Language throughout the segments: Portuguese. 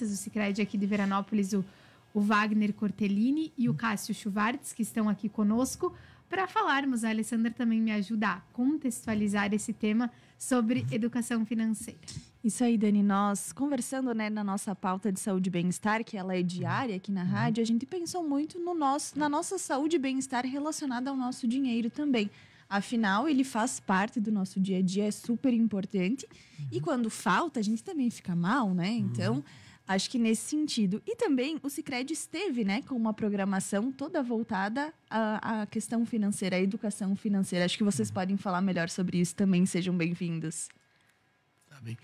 o Sicredi aqui de Veranópolis, o Wagner Cortellini e o Cássio Schwartz, que estão aqui conosco, para falarmos. A Alessandra também me ajuda a contextualizar esse tema sobre educação financeira. Isso aí, Dani. Nós conversando, né, na nossa pauta de saúde e bem-estar, que ela é diária aqui na rádio, a gente pensou muito na nossa saúde e bem-estar relacionada ao nosso dinheiro também. Afinal, ele faz parte do nosso dia a dia, é super importante. E quando falta, a gente também fica mal, né? Então, acho que nesse sentido. E também o Sicredi esteve, né, com uma programação toda voltada à questão financeira, à educação financeira. Acho que vocês podem falar melhor sobre isso também. Sejam bem-vindos. Tá bem.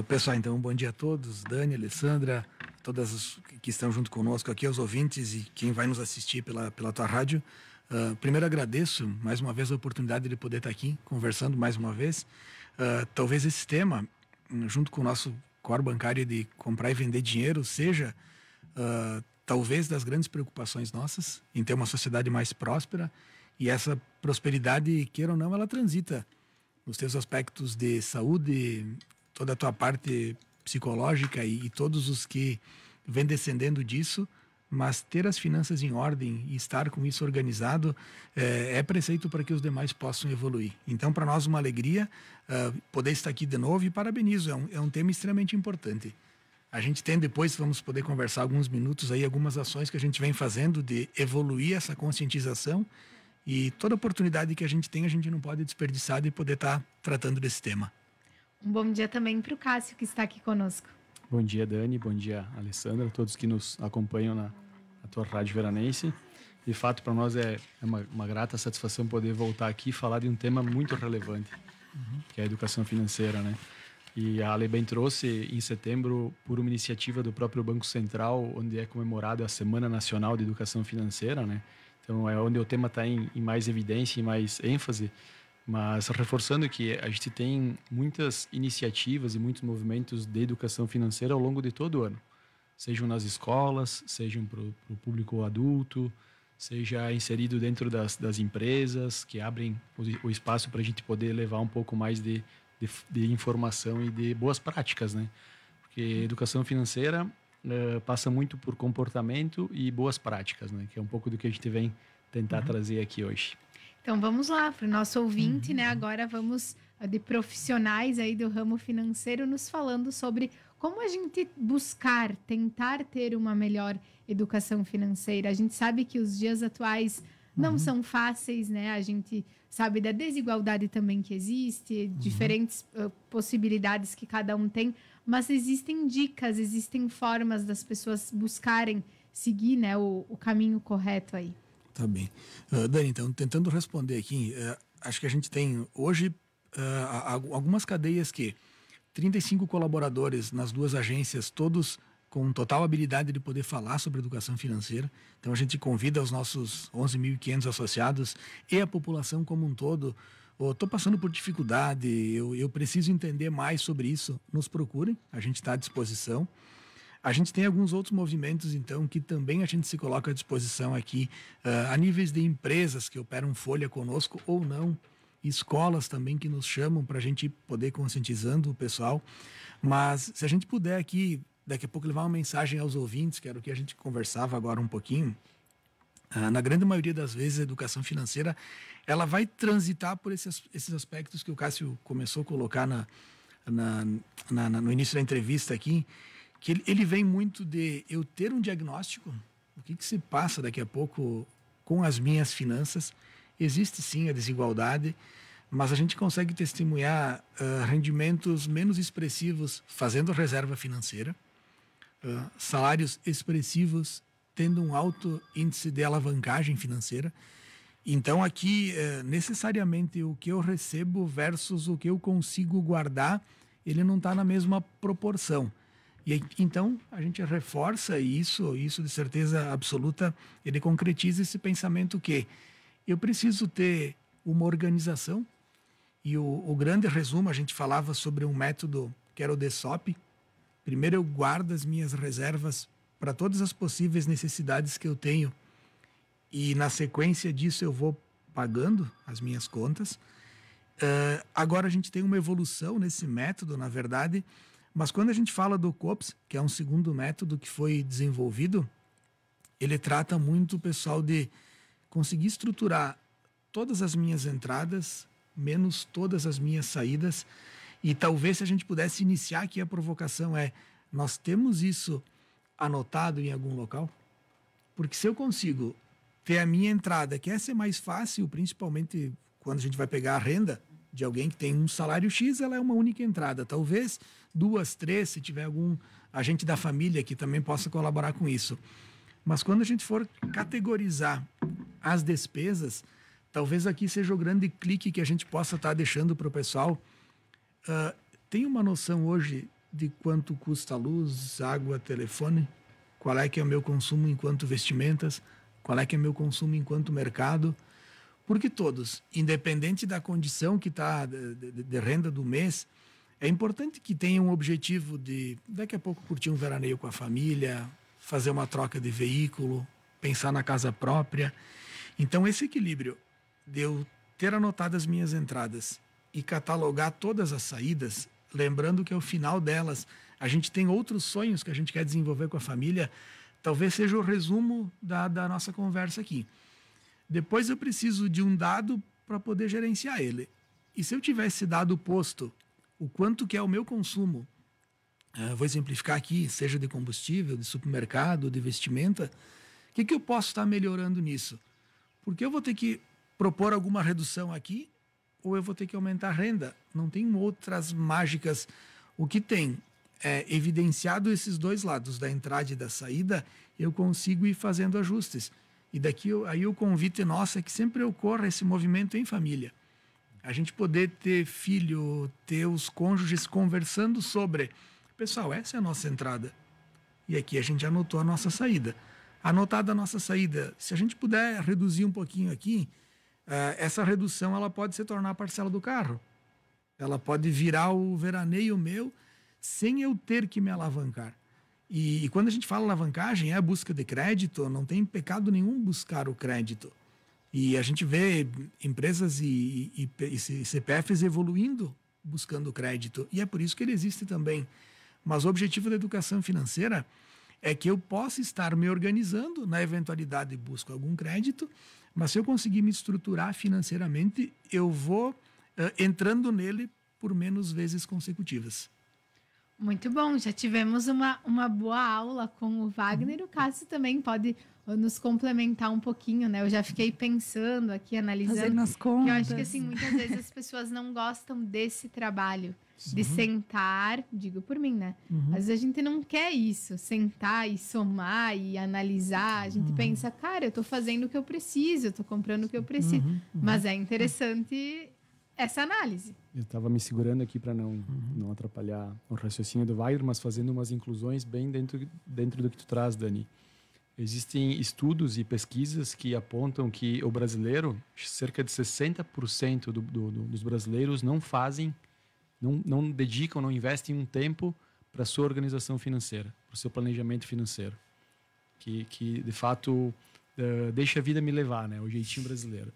Pessoal, então, bom dia a todos. Dani, Alessandra, todas as que estão junto conosco aqui, aos ouvintes e quem vai nos assistir pela tua rádio. Primeiro agradeço mais uma vez a oportunidade de poder estar aqui conversando mais uma vez. Talvez esse tema, junto com o nosso core bancário de comprar e vender dinheiro, seja talvez das grandes preocupações nossas em ter uma sociedade mais próspera, e essa prosperidade, queira ou não, ela transita nos teus aspectos de saúde, toda a tua parte psicológica e todos os que vêm descendendo disso. Mas ter as finanças em ordem e estar com isso organizado é preceito para que os demais possam evoluir. Então, para nós, uma alegria poder estar aqui de novo, e parabenizo, é um tema extremamente importante. A gente tem depois, vamos poder conversar alguns minutos aí, algumas ações que a gente vem fazendo de evoluir essa conscientização, e toda oportunidade que a gente tem, a gente não pode desperdiçar de poder estar tratando desse tema. Um bom dia também para o Cássio, que está aqui conosco. Bom dia, Dani. Bom dia, Alessandra. Todos que nos acompanham na tua Rádio Veranense. De fato, para nós é uma grata satisfação poder voltar aqui e falar de um tema muito relevante, que é a educação financeira, né? E a Ale bem trouxe em setembro, por uma iniciativa do próprio Banco Central, onde é comemorada a Semana Nacional de Educação Financeira, né? Então é onde o tema está em mais evidência e mais ênfase. Mas reforçando que a gente tem muitas iniciativas e muitos movimentos de educação financeira ao longo de todo o ano. Sejam nas escolas, sejam para o público adulto, seja inserido dentro das empresas, que abrem o espaço para a gente poder levar um pouco mais de informação e de boas práticas, né? Porque educação financeira passa muito por comportamento e boas práticas, né? Que é um pouco do que a gente vem tentar trazer aqui hoje. Então vamos lá, para o nosso ouvinte, né? Agora vamos de profissionais aí do ramo financeiro nos falando sobre como a gente tentar ter uma melhor educação financeira. A gente sabe que os dias atuais não são fáceis, né? A gente sabe da desigualdade também que existe, diferentes possibilidades que cada um tem, mas existem dicas, existem formas das pessoas buscarem seguir, né, o caminho correto aí. Tá bem. Dani, então, tentando responder aqui, acho que a gente tem hoje algumas cadeias que 35 colaboradores nas duas agências, todos com total habilidade de poder falar sobre educação financeira. Então a gente convida os nossos 11.500 associados e a população como um todo. Estou passando por dificuldade, eu preciso entender mais sobre isso. Nos procurem, a gente está à disposição. A gente tem alguns outros movimentos, então, que também a gente se coloca à disposição aqui, a níveis de empresas que operam folha conosco ou não, escolas também que nos chamam para a gente poder conscientizando o pessoal. Mas se a gente puder aqui, daqui a pouco, levar uma mensagem aos ouvintes, que era o que a gente conversava agora um pouquinho, na grande maioria das vezes a educação financeira ela vai transitar por esses aspectos que o Cássio começou a colocar no início da entrevista aqui, que ele vem muito de eu ter um diagnóstico, o que se passa daqui a pouco com as minhas finanças. Existe sim a desigualdade, mas a gente consegue testemunhar rendimentos menos expressivos fazendo reserva financeira, salários expressivos tendo um alto índice de alavancagem financeira. Então aqui necessariamente o que eu recebo versus o que eu consigo guardar, ele não está na mesma proporção. E então a gente reforça isso de certeza absoluta, ele concretiza esse pensamento que eu preciso ter uma organização. E o grande resumo, a gente falava sobre um método que era o DSOP. Primeiro eu guardo as minhas reservas para todas as possíveis necessidades que eu tenho, e na sequência disso eu vou pagando as minhas contas. Agora a gente tem uma evolução nesse método, na verdade, Mas quando a gente fala do COPS, que é um segundo método que foi desenvolvido, ele trata muito o pessoal de conseguir estruturar todas as minhas entradas, menos todas as minhas saídas. E talvez se a gente pudesse iniciar aqui a provocação nós temos isso anotado em algum local? Porque se eu consigo ter a minha entrada, que essa é mais fácil, principalmente quando a gente vai pegar a renda de alguém que tem um salário X, ela é uma única entrada. Talvez 2, 3, se tiver algum agente da família que também possa colaborar com isso. Mas quando a gente for categorizar as despesas, talvez aqui seja o grande clique que a gente possa estar deixando para o pessoal. Tem uma noção hoje de quanto custa luz, água, telefone? Qual é que é o meu consumo enquanto vestimentas? Qual é que é o meu consumo enquanto mercado? Porque todos, independente da condição que está de renda do mês, é importante que tenham um objetivo de, daqui a pouco, curtir um veraneio com a família, fazer uma troca de veículo, pensar na casa própria. Então, esse equilíbrio de eu ter anotado as minhas entradas e catalogar todas as saídas, lembrando que ao final delas a gente tem outros sonhos que a gente quer desenvolver com a família, talvez seja o resumo da nossa conversa aqui. Depois eu preciso de um dado para poder gerenciar ele. E se eu tivesse dado posto o quanto que é o meu consumo, vou exemplificar aqui, seja de combustível, de supermercado, de vestimenta, o que eu posso estar melhorando nisso? Porque eu vou ter que propor alguma redução aqui ou eu vou ter que aumentar a renda. Não tem outras mágicas. O que tem evidenciado esses dois lados, da entrada e da saída, eu consigo ir fazendo ajustes. E daqui aí o convite nosso é que sempre ocorra esse movimento em família. A gente poder ter filho, ter os cônjuges conversando sobre, pessoal, essa é a nossa entrada. E aqui a gente anotou a nossa saída. Anotada a nossa saída, se a gente puder reduzir um pouquinho aqui, essa redução ela pode se tornar a parcela do carro. Ela pode virar o veraneio meu sem eu ter que me alavancar. E quando a gente fala alavancagem, é a busca de crédito, não tem pecado nenhum buscar o crédito. E a gente vê empresas e CPFs evoluindo buscando crédito. E é por isso que ele existe também. Mas o objetivo da educação financeira é que eu possa estar me organizando na eventualidade de busco algum crédito, mas se eu conseguir me estruturar financeiramente, eu vou entrando nele por menos vezes consecutivas. Muito bom, já tivemos uma boa aula com o Wagner. O Cássio também pode nos complementar um pouquinho, né? Eu já fiquei pensando aqui, analisando. Fazendo as contas. Que eu acho que, assim, muitas vezes as pessoas não gostam desse trabalho de sentar, digo por mim, né? Às vezes a gente não quer isso, sentar e somar e analisar. A gente pensa, cara, eu tô fazendo o que eu preciso, eu tô comprando o que eu preciso. Mas é interessante essa análise. Eu estava me segurando aqui para não atrapalhar o raciocínio do Wagner, mas fazendo umas inclusões bem dentro do que tu traz, Dani. Existem estudos e pesquisas que apontam que o brasileiro, cerca de 60% dos brasileiros não dedicam, não investem um tempo para a sua organização financeira, para o seu planejamento financeiro. Que de fato, deixa a vida me levar, né? O jeitinho brasileiro.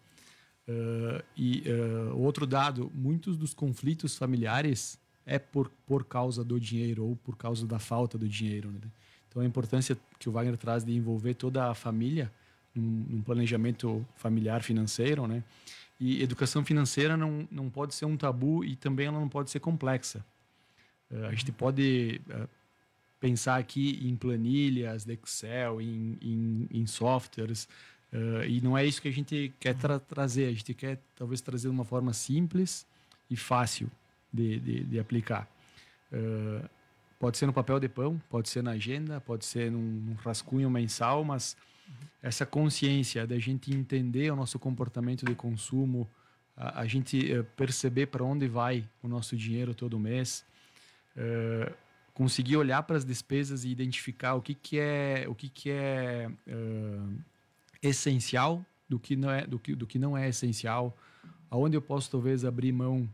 Outro dado, muitos dos conflitos familiares é por causa do dinheiro ou por causa da falta do dinheiro, né? Então, a importância que o Wagner traz de envolver toda a família num planejamento familiar financeiro, né? E educação financeira não pode ser um tabu e também ela não pode ser complexa. A gente pode pensar aqui em planilhas de Excel, em softwares, e não é isso que a gente quer trazer. A gente quer talvez trazer de uma forma simples e fácil de aplicar. Pode ser no papel de pão, pode ser na agenda, pode ser num rascunho mensal, mas essa consciência da gente entender o nosso comportamento de consumo, a gente perceber para onde vai o nosso dinheiro todo mês, conseguir olhar para as despesas e identificar o que é essencial do que não é essencial, aonde eu posso talvez abrir mão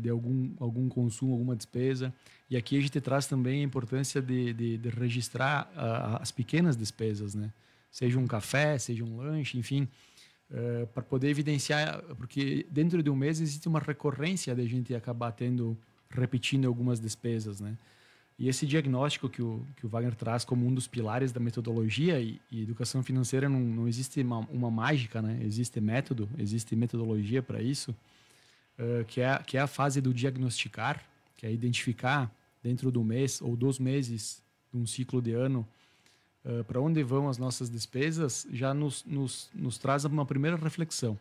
de algum consumo, alguma despesa. E aqui a gente traz também a importância de registrar as pequenas despesas, né? Seja um café, seja um lanche, enfim, para poder evidenciar, porque dentro de um mês existe uma recorrência de a gente acabar repetindo algumas despesas, né? E esse diagnóstico que o Wagner traz como um dos pilares da metodologia, e educação financeira não existe uma mágica, né? Existe método, existe metodologia para isso, que é a fase do diagnosticar, que é identificar dentro do mês ou 2 meses de um ciclo de ano para onde vão as nossas despesas, já nos traz uma primeira reflexão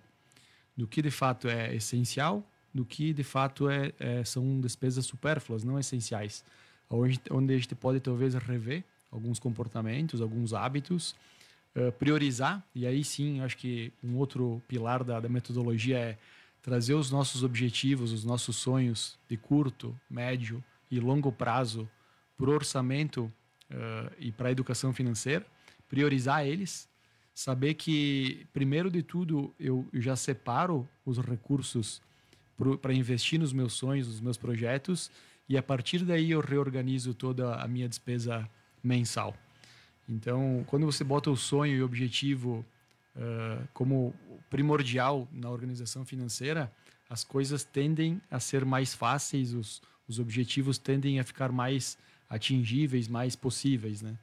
do que de fato é essencial, do que de fato são despesas supérfluas, não essenciais. Onde a gente pode talvez rever alguns comportamentos, alguns hábitos, priorizar, e aí sim, acho que um outro pilar da metodologia é trazer os nossos objetivos, os nossos sonhos de curto, médio e longo prazo para o orçamento e para a educação financeira, priorizar eles, saber que, primeiro de tudo, eu já separo os recursos para investir nos meus sonhos, nos meus projetos, e a partir daí eu reorganizo toda a minha despesa mensal. Então, quando você bota o sonho e o objetivo como primordial na organização financeira, as coisas tendem a ser mais fáceis, os objetivos tendem a ficar mais atingíveis, mais possíveis, né?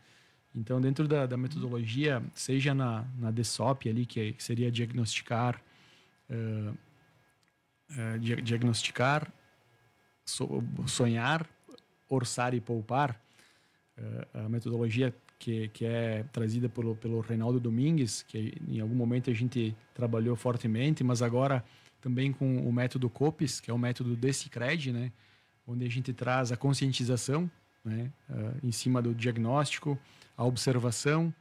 Então, dentro da metodologia, seja na DSOP ali, que seria diagnosticar, sonhar, orçar e poupar, a metodologia que é trazida pelo Reinaldo Domingues, que em algum momento a gente trabalhou fortemente, mas agora também com o método COPES, que é o método do Sicredi, né, onde a gente traz a conscientização, né, em cima do diagnóstico, a observação,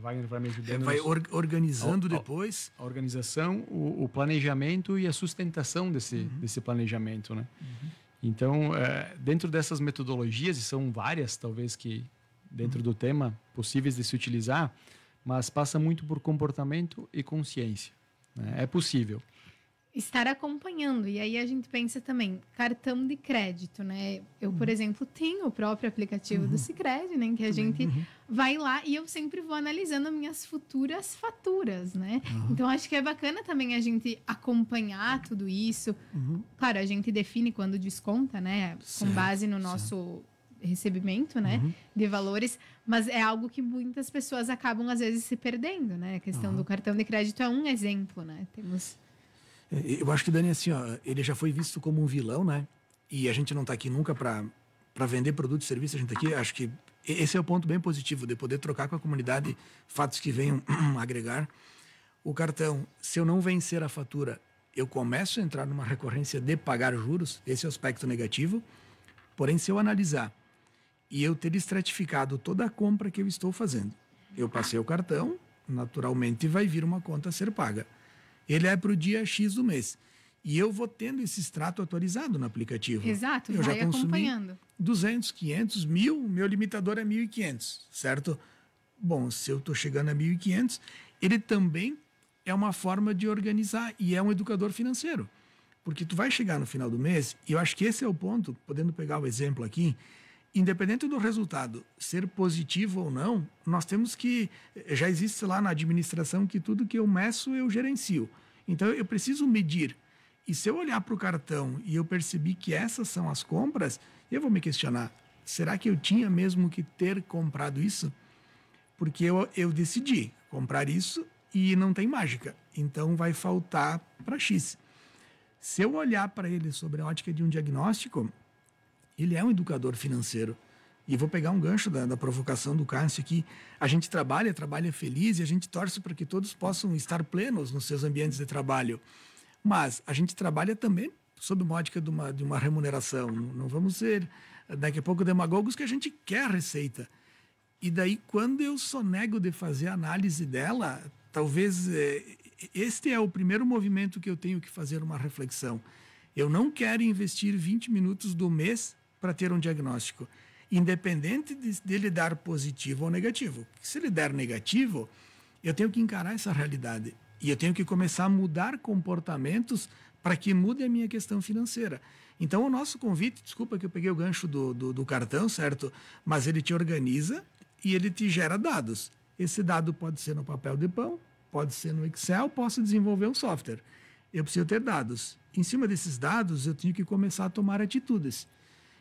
Wagner vai me ajudando. Vai organizando depois. A organização, o planejamento e a sustentação desse planejamento, né? Então, dentro dessas metodologias, e são várias, talvez, que dentro do tema, possíveis de se utilizar, mas passa muito por comportamento e consciência, né? É possível. Estar acompanhando. E aí a gente pensa também, cartão de crédito, né? Eu, por exemplo, tenho o próprio aplicativo do Sicredi, né? Que a gente vai lá e eu sempre vou analisando minhas futuras faturas, né? Então, acho que é bacana também a gente acompanhar tudo isso. Claro, a gente define quando desconta, né? Com base no nosso recebimento, né? De valores. Mas é algo que muitas pessoas acabam, às vezes, se perdendo, né? A questão do cartão de crédito é um exemplo, né? Temos... Eu acho que, Dani, assim, ó, ele já foi visto como um vilão, né? E a gente não está aqui nunca para vender produto e serviço, a gente está aqui, acho que esse é o ponto bem positivo, de poder trocar com a comunidade fatos que venham agregar. O cartão, se eu não vencer a fatura, eu começo a entrar numa recorrência de pagar juros, esse é o aspecto negativo. Porém, se eu analisar e eu ter estratificado toda a compra que eu estou fazendo, eu passei o cartão, naturalmente vai vir uma conta a ser paga. Ele é para o dia X do mês. E eu vou tendo esse extrato atualizado no aplicativo. Exato, eu vai já consumi acompanhando. 200, 500, 1.000, meu limitador é 1.500, certo? Bom, se eu estou chegando a 1.500, ele também é uma forma de organizar e é um educador financeiro. Porque tu vai chegar no final do mês, e eu acho que esse é o ponto, podendo pegar o exemplo aqui, independente do resultado ser positivo ou não, nós temos que... Já existe lá na administração que tudo que eu meço, eu gerencio. Então, eu preciso medir. E se eu olhar para o cartão e eu percebi que essas são as compras, eu vou me questionar, será que eu tinha mesmo que ter comprado isso? Porque eu decidi comprar isso e não tem mágica. Então, vai faltar para X. Se eu olhar para ele sobre a ótica de um diagnóstico... Ele é um educador financeiro. E vou pegar um gancho da provocação do Cássio aqui. A gente trabalha feliz e a gente torce para que todos possam estar plenos nos seus ambientes de trabalho. Mas a gente trabalha também sob uma ótica de uma remuneração. Não vamos ser, daqui a pouco, demagogos, que a gente quer a receita. E daí, quando eu sonego de fazer a análise dela, talvez este é o primeiro movimento que eu tenho que fazer uma reflexão. Eu não quero investir 20 minutos do mês para ter um diagnóstico, independente dele dar positivo ou negativo. Se ele der negativo, eu tenho que encarar essa realidade e eu tenho que começar a mudar comportamentos para que mude a minha questão financeira. Então, o nosso convite, desculpa que eu peguei o gancho do cartão, certo? Mas ele te organiza e ele te gera dados. Esse dado pode ser no papel de pão, pode ser no Excel, posso desenvolver um software. Eu preciso ter dados. Em cima desses dados, eu tenho que começar a tomar atitudes.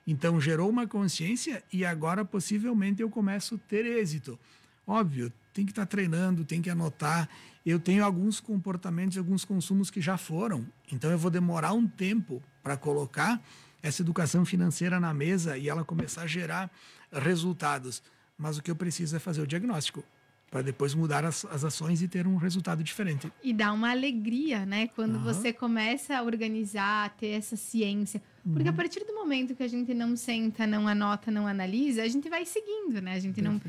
Então, gerou uma consciência e agora, possivelmente, eu começo a ter êxito. Óbvio, tem que estar treinando, tem que anotar. Eu tenho alguns comportamentos, alguns consumos que já foram. Então, eu vou demorar um tempo para colocar essa educação financeira na mesa e ela começar a gerar resultados. Mas o que eu preciso é fazer o diagnóstico, para depois mudar as ações e ter um resultado diferente. E dá uma alegria, né? Quando você começa a organizar, a ter essa ciência. Porque a partir do momento que a gente não senta, não anota, não analisa, a gente vai seguindo, né? A gente não...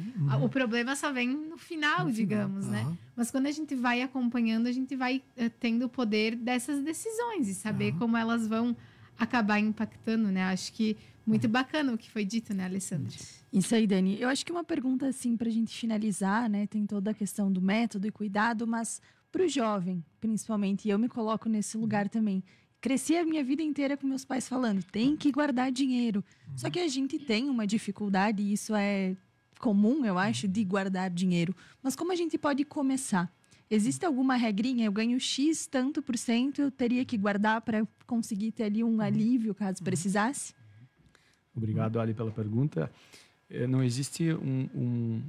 O problema só vem no final, digamos, né? Mas quando a gente vai acompanhando, a gente vai tendo o poder dessas decisões e saber como elas vão acabar impactando, né? Acho que muito bacana o que foi dito, né, Alessandra? Isso aí, Dani. Eu acho que uma pergunta, assim, para a gente finalizar, né? Tem toda a questão do método e cuidado, mas para o jovem, principalmente, e eu me coloco nesse lugar também. Cresci a minha vida inteira com meus pais falando, tem que guardar dinheiro. Só que a gente tem uma dificuldade, e isso é comum, eu acho, de guardar dinheiro. Mas como a gente pode começar? Existe alguma regrinha? Eu ganho X tanto por cento, eu teria que guardar para conseguir ter ali um alívio, caso precisasse? Obrigado, Ali, pela pergunta. Não existe um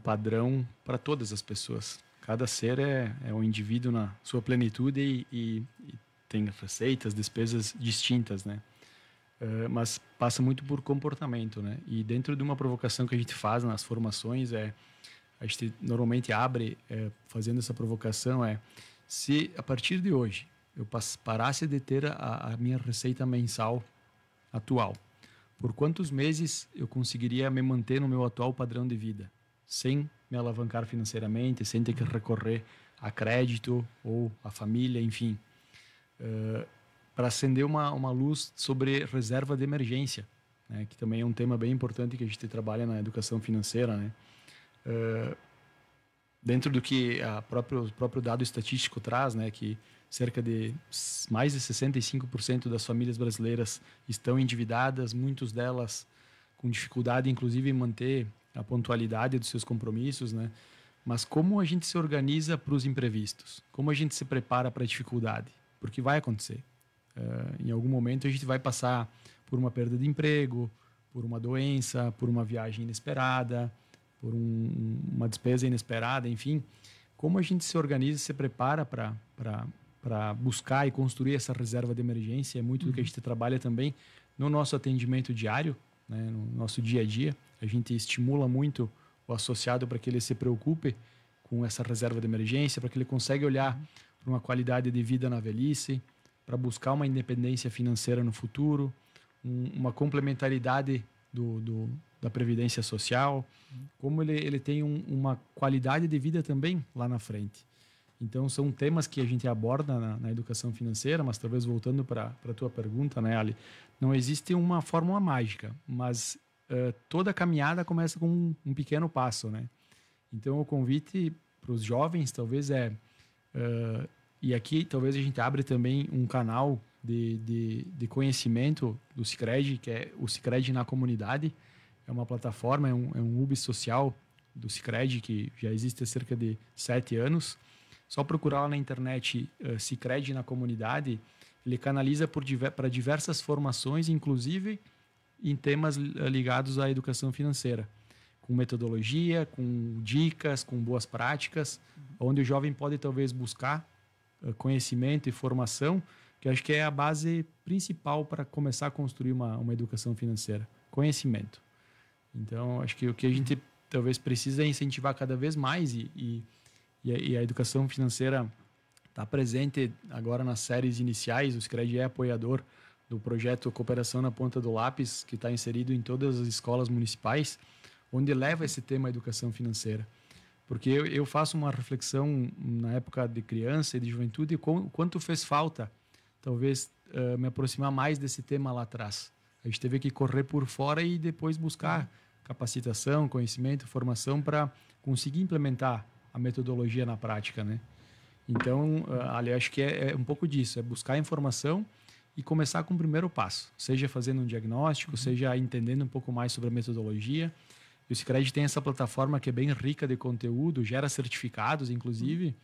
padrão para todas as pessoas. Cada ser é um indivíduo na sua plenitude e tem receitas, despesas distintas, né? Mas passa muito por comportamento, né? E dentro de uma provocação que a gente faz nas formações, a gente normalmente abre fazendo essa provocação, se a partir de hoje eu parasse de ter a minha receita mensal atual, por quantos meses eu conseguiria me manter no meu atual padrão de vida, sem me alavancar financeiramente, sem ter que recorrer a crédito ou a família, enfim, para acender uma luz sobre reserva de emergência, né, que também é um tema bem importante que a gente trabalha na educação financeira, né? Dentro do que o próprio dado estatístico traz, né, que cerca de mais de 65% das famílias brasileiras estão endividadas, muitas delas com dificuldade, inclusive, em manter a pontualidade dos seus compromissos, né? Mas como a gente se organiza para os imprevistos? Como a gente se prepara para a dificuldade? Porque vai acontecer. Em algum momento a gente vai passar por uma perda de emprego, por uma doença, por uma viagem inesperada, por uma despesa inesperada, enfim. Como a gente se organiza e se prepara para buscar e construir essa reserva de emergência é muito do que a gente trabalha também no nosso atendimento diário, né, no nosso dia a dia. A gente estimula muito o associado para que ele se preocupe com essa reserva de emergência, para que ele consiga olhar para uma qualidade de vida na velhice, para buscar uma independência financeira no futuro, uma complementaridade da previdência social, como ele tem uma qualidade de vida também lá na frente. Então, são temas que a gente aborda na educação financeira, mas talvez voltando para a tua pergunta, né, Ali? Não existe uma fórmula mágica, mas toda caminhada começa com um pequeno passo, né? Então, o convite para os jovens talvez e aqui talvez a gente abre também um canal de conhecimento do Sicredi, que é o Sicredi na Comunidade. É uma plataforma, é um hub social do Sicredi que já existe há cerca de 7 anos. Só procurar lá na internet Sicredi na Comunidade, ele canaliza para diversas formações, inclusive em temas ligados à educação financeira, com metodologia, com dicas, com boas práticas, onde o jovem pode talvez buscar conhecimento e formação, que eu acho que é a base principal para começar a construir uma educação financeira, conhecimento. Então, acho que o que a gente talvez precisa é incentivar cada vez mais e a educação financeira está presente agora nas séries iniciais. O Sicredi é apoiador do projeto Cooperação na Ponta do Lápis, que está inserido em todas as escolas municipais, onde leva esse tema educação financeira. Porque eu faço uma reflexão na época de criança e de juventude, quanto fez falta, talvez, me aproximar mais desse tema lá atrás. A gente teve que correr por fora e depois buscar capacitação, conhecimento, formação para conseguir implementar a metodologia na prática, né? Então, ali acho que é um pouco disso, é buscar informação e começar com o primeiro passo, seja fazendo um diagnóstico, seja entendendo um pouco mais sobre a metodologia. E o Sicredi tem essa plataforma que é bem rica de conteúdo, gera certificados, inclusive,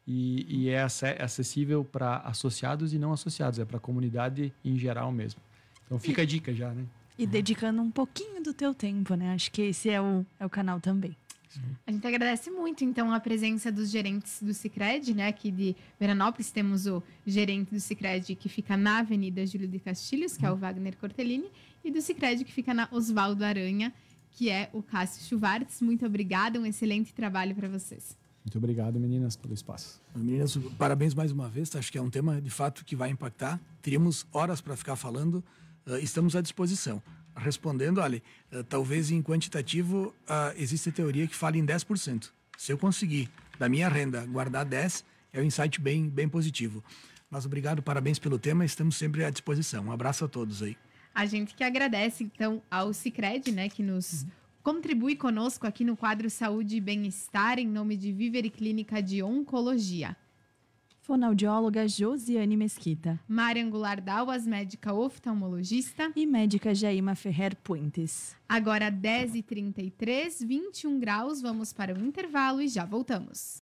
e é acessível para associados e não associados, é para a comunidade em geral mesmo. Então fica a dica já, né? E dedicando um pouquinho do teu tempo, né? Acho que esse é o canal também. A gente agradece muito, então, a presença dos gerentes do Sicredi, né? Aqui de Veranópolis temos o gerente do Sicredi que fica na Avenida Júlio de Castilhos, que é o Wagner Cortellini, e do Sicredi que fica na Oswaldo Aranha, que é o Cássio Schwartz. Muito obrigada, um excelente trabalho para vocês. Muito obrigado, meninas, pelo espaço. Meninas, parabéns mais uma vez. Acho que é um tema, de fato, que vai impactar. Teríamos horas para ficar falando. Estamos à disposição. Respondendo, olha, talvez em quantitativo existe teoria que fala em 10%. Se eu conseguir, da minha renda, guardar 10%, é um insight bem positivo. Mas obrigado, parabéns pelo tema, estamos sempre à disposição. Um abraço a todos aí. A gente que agradece, então, ao Sicredi, né, que nos contribui conosco aqui no quadro Saúde e Bem-Estar, em nome de Vivere Clínica de Oncologia. Fonoaudióloga Josiane Mesquita. Mária Angular Dauas, médica oftalmologista. E médica Jaima Ferrer Puentes. Agora 10h33, 21 graus, vamos para o intervalo e já voltamos.